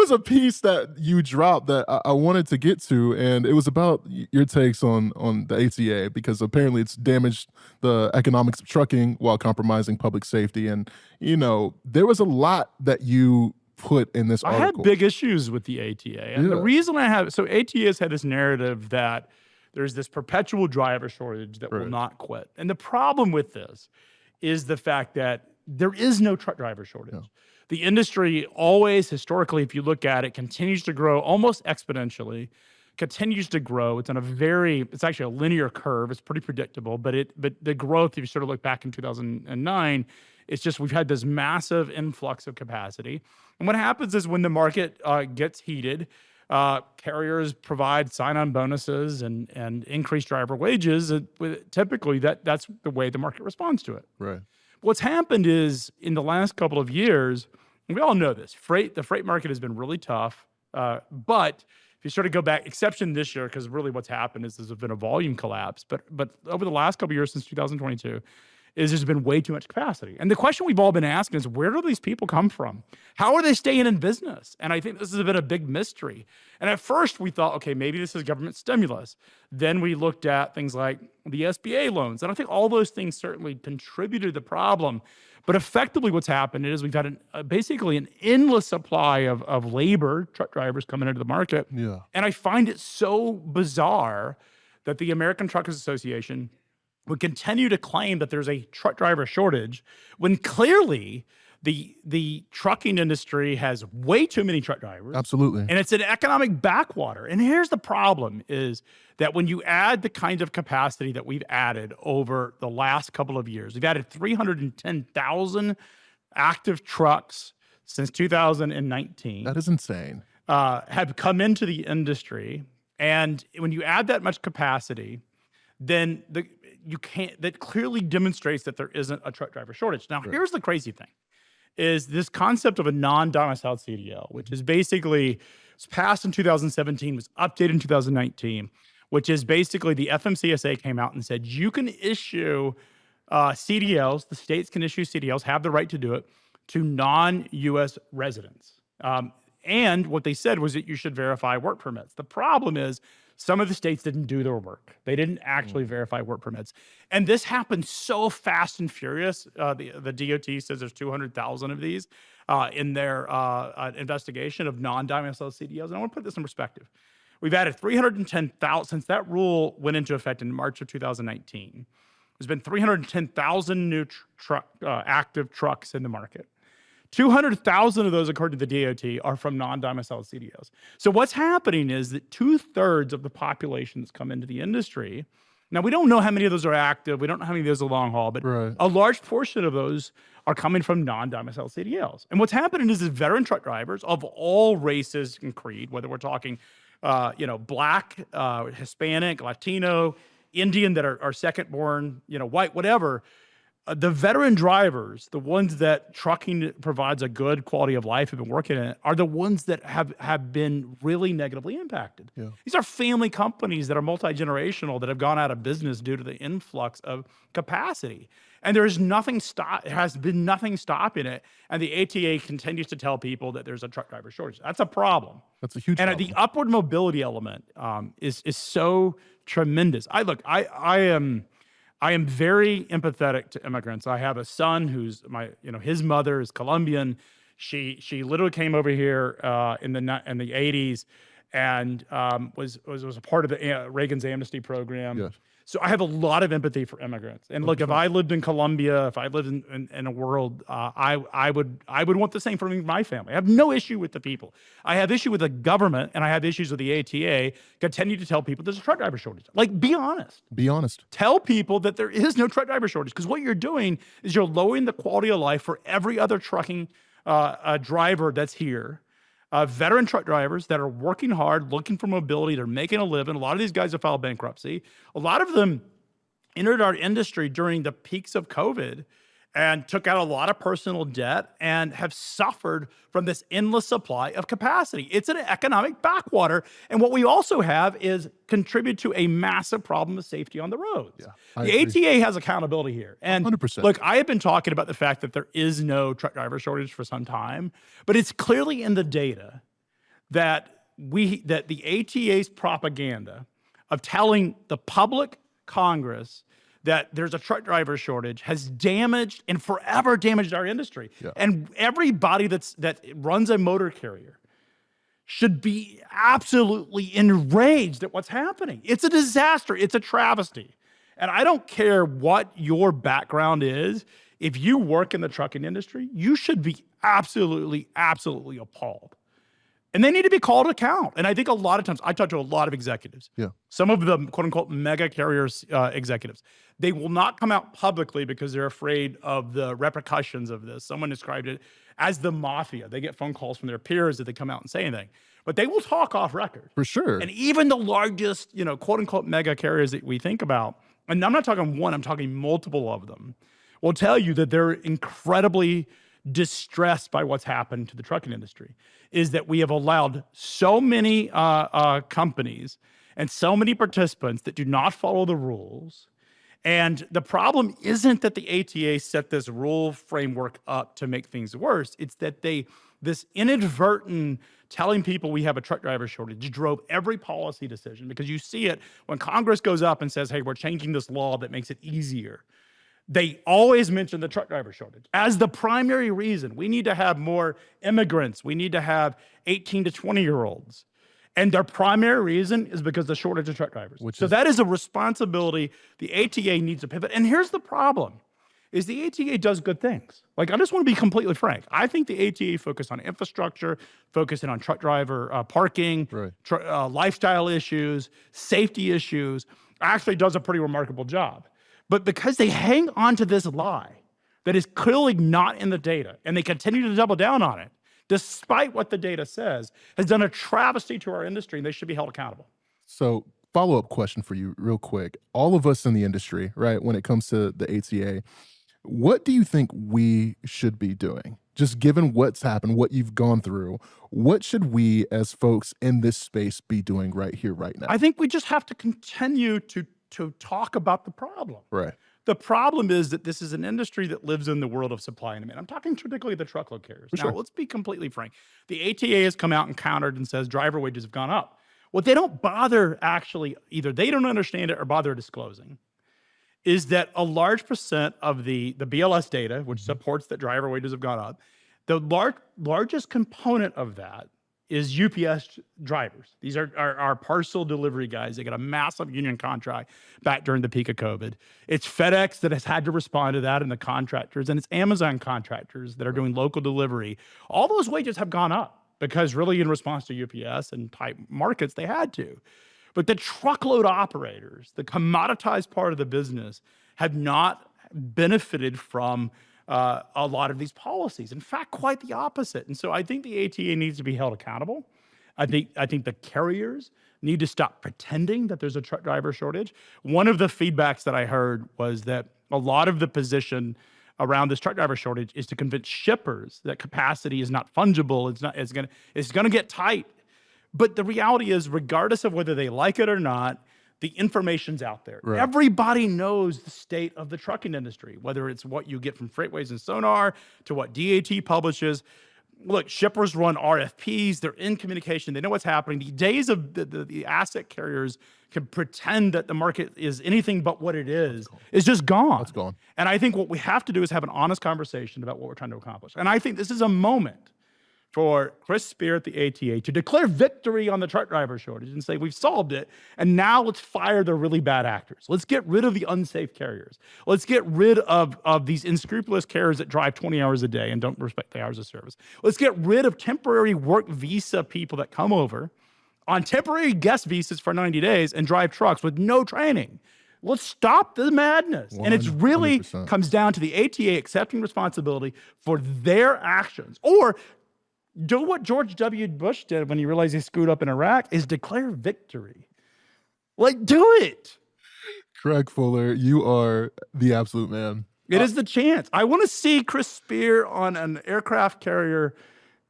was a piece that you dropped that I wanted to get to, and it was about your takes on the ATA, because apparently it's damaged the economics of trucking while compromising public safety. And there was a lot that you put in this I article. had big issues with the ATA. And the reason so ATA has had this narrative that there's this perpetual driver shortage that will not quit. And the problem with this is the fact that there is no truck driver shortage. No. The industry always, historically, if you look at it, continues to grow almost exponentially, continues to grow. It's on it's actually a linear curve. It's pretty predictable, but the growth, if you sort of look back in 2009, it's just we've had this massive influx of capacity. And what happens is when the market gets heated, carriers provide sign-on bonuses and increased driver wages. Typically, that's the way the market responds to it. Right. What's happened is in the last couple of years, and we all know this, the freight market has been really tough. But if you sort of go back, exception this year, because really what's happened is there's been a volume collapse. But over the last couple of years since 2022, there's been way too much capacity. And the question we've all been asking is, where do these people come from? How are they staying in business? And I think this has been a big mystery. And at first we thought, okay, maybe this is government stimulus. Then we looked at things like the SBA loans. And I think all those things certainly contributed to the problem. But effectively what's happened is we've had basically an endless supply of labor, truck drivers coming into the market. Yeah. And I find it so bizarre that the American Truckers Association would continue to claim that there's a truck driver shortage when clearly the trucking industry has way too many truck drivers. Absolutely. And it's an economic backwater. And here's the problem is that when you add the kind of capacity that we've added over the last couple of years, we've added 310,000 active trucks since 2019. That is insane. Have come into the industry. And when you add that much capacity, then that clearly demonstrates that there isn't a truck driver shortage. Now, here's the crazy thing, is this concept of a non-domiciled CDL, which is basically, was passed in 2017, was updated in 2019, which is basically the FMCSA came out and said, you can issue CDLs, the states can issue CDLs, have the right to do it, to non-US residents. And what they said was that you should verify work permits. The problem is, some of the states didn't do their work. They didn't actually verify work permits. And this happened so fast and furious. The DOT says there's 200,000 of these in their investigation of non-domiciled CDLs. And I want to put this in perspective. We've added 310,000 since that rule went into effect in March of 2019. There's been 310,000 new active trucks in the market. 200,000 of those, according to the DOT, are from non-domiciled CDLs. So what's happening is that 2/3 of the population that's come into the industry, now we don't know how many of those are active, we don't know how many of those are long haul, but a large portion of those are coming from non-domiciled CDLs. And what's happening is veteran truck drivers of all races and creed, whether we're talking Black, Hispanic, Latino, Indian that are second born, white, whatever, the veteran drivers, the ones that trucking provides a good quality of life, have been working in it, are the ones that have been really negatively impacted. Yeah. These are family companies that are multi-generational that have gone out of business due to the influx of capacity. And there has been nothing stopping it. And the ATA continues to tell people that there's a truck driver shortage. That's a problem. That's a huge problem. And the upward mobility element is so tremendous. I am very empathetic to immigrants. I have a son who's his mother is Colombian. She literally came over here in the 80s and was a part of the Reagan's amnesty program. Yes. So I have a lot of empathy for immigrants. And look, if I lived in Colombia, if I lived in a world, I would want the same for my family. I have no issue with the people. I have issue with the government, and I have issues with the ATA. Continue to tell people there's a truck driver shortage. Like, be honest. Be honest. Tell people that there is no truck driver shortage, because what you're doing is you're lowering the quality of life for every other trucking driver that's here. Veteran truck drivers that are working hard, looking for mobility, they're making a living. A lot of these guys have filed bankruptcy. A lot of them entered our industry during the peaks of COVID and took out a lot of personal debt and have suffered from this endless supply of capacity. It's an economic backwater. And what we also have is contribute to a massive problem of safety on the roads. Yeah, the ATA has accountability here. And 100%. Look, I have been talking about the fact that there is no truck driver shortage for some time, but it's clearly in the data that the ATA's propaganda of telling the public, Congress, that there's a truck driver shortage has damaged and forever damaged our industry. Yeah. And everybody that runs a motor carrier should be absolutely enraged at what's happening. It's a disaster. It's a travesty. And I don't care what your background is. If you work in the trucking industry, you should be absolutely, absolutely appalled. And they need to be called to account. And I think a lot of times, I talk to a lot of executives. Yeah. Some of the quote unquote mega carriers executives, they will not come out publicly because they're afraid of the repercussions of this. Someone described it as the mafia. They get phone calls from their peers that they come out and say anything, but they will talk off record. For sure. And even the largest, quote unquote mega carriers that we think about, and I'm not talking one, I'm talking multiple of them, will tell you that they're incredibly distressed by what's happened to the trucking industry, is that we have allowed so many companies and so many participants that do not follow the rules. And the problem isn't that the ATA set this rule framework up to make things worse. It's that this inadvertent telling people we have a truck driver shortage drove every policy decision, because you see it when Congress goes up and says, hey, we're changing this law that makes it easier. They always mention the truck driver shortage as the primary reason. We need to have more immigrants. We need to have 18 to 20-year-olds. And their primary reason is because of the shortage of truck drivers. That is a responsibility the ATA needs to pivot. And here's the problem, is the ATA does good things. Like, I just want to be completely frank. I think the ATA focused on infrastructure, focusing on truck driver parking, right. Lifestyle issues, safety issues, actually does a pretty remarkable job. But because they hang on to this lie that is clearly not in the data, and they continue to double down on it, despite what the data says, has done a travesty to our industry, and they should be held accountable. So, follow-up question for you real quick. All of us in the industry, right, when it comes to the ATA, what do you think we should be doing? Just given what's happened, what you've gone through, what should we as folks in this space be doing right here, right now? I think we just have to continue to talk about the problem. Right. The problem is that this is an industry that lives in the world of supply and demand. I'm talking particularly the truckload carriers. Now, let's be completely frank. The ATA has come out and countered and says driver wages have gone up. What they don't bother actually, either they don't understand it or bother disclosing, is that a large percent of the BLS data, which supports that driver wages have gone up, the largest component of that is UPS drivers. These are our parcel delivery guys. They got a massive union contract back during the peak of COVID. It's FedEx that has had to respond to that, and the contractors, and it's Amazon contractors that are doing local delivery. All those wages have gone up because really in response to UPS and type markets, they had to. But the truckload operators, the commoditized part of the business, have not benefited from a lot of these policies. In fact, quite the opposite. And so I think the ATA needs to be held accountable. I think the carriers need to stop pretending that there's a truck driver shortage. One of the feedbacks that I heard was that a lot of the position around this truck driver shortage is to convince shippers that capacity is not fungible. It's gonna get tight. But the reality is, regardless of whether they like it or not, the information's out there. Right. Everybody knows the state of the trucking industry, whether it's what you get from FreightWaves and Sonar to what DAT publishes. Look, shippers run RFPs. They're in communication. They know what's happening. The days of the asset carriers can pretend that the market is anything but what it is just gone. That's gone. And I think what we have to do is have an honest conversation about what we're trying to accomplish. And I think this is a moment for Chris Spear at the ATA to declare victory on the truck driver shortage and say, we've solved it, and now let's fire the really bad actors. Let's get rid of the unsafe carriers. Let's get rid of these unscrupulous carriers that drive 20 hours a day and don't respect the hours of service. Let's get rid of temporary work visa people that come over on temporary guest visas for 90 days and drive trucks with no training. Let's stop the madness. 100%. And it's really comes down to the ATA accepting responsibility for their actions, or do what George W. Bush did when he realized he screwed up in Iraq, is declare victory. Like, do it. Craig Fuller, you are the absolute man. It is the chance. I want to see Chris Spear on an aircraft carrier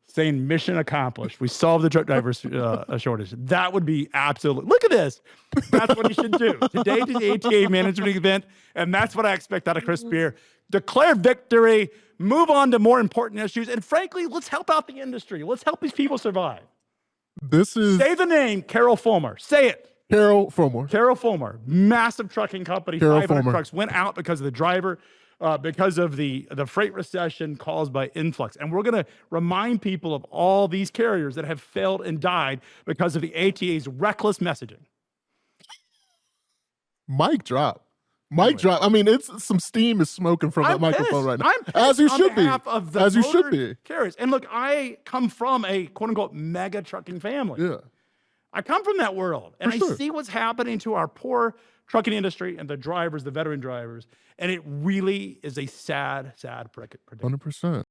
saying mission accomplished. We solved the truck driver shortage. That would be absolutely. Look at this. That's what he should do. Today is the ATA management event, and that's what I expect out of Chris Spear. Declare victory, move on to more important issues, and frankly, let's help out the industry. Let's help these people survive. This is Say the name, Carol Fulmer. Say it. Carol Fulmer. Carol Fulmer, massive trucking company, Carol 500 Fulmer. trucks went out because of the driver, because of the freight recession caused by influx. And we're going to remind people of all these carriers that have failed and died because of the ATA's reckless messaging. Mic drop. Mic drop. I mean, it's some steam is smoking from that microphone right now. I'm pissed as you on should be. behalf of the As you should motor be. carriers. And look, I come from a quote unquote mega trucking family. Yeah. I come from that world, and For sure. I see what's happening to our poor trucking industry and the drivers, the veteran drivers, and it really is a sad, sad prediction. 100%.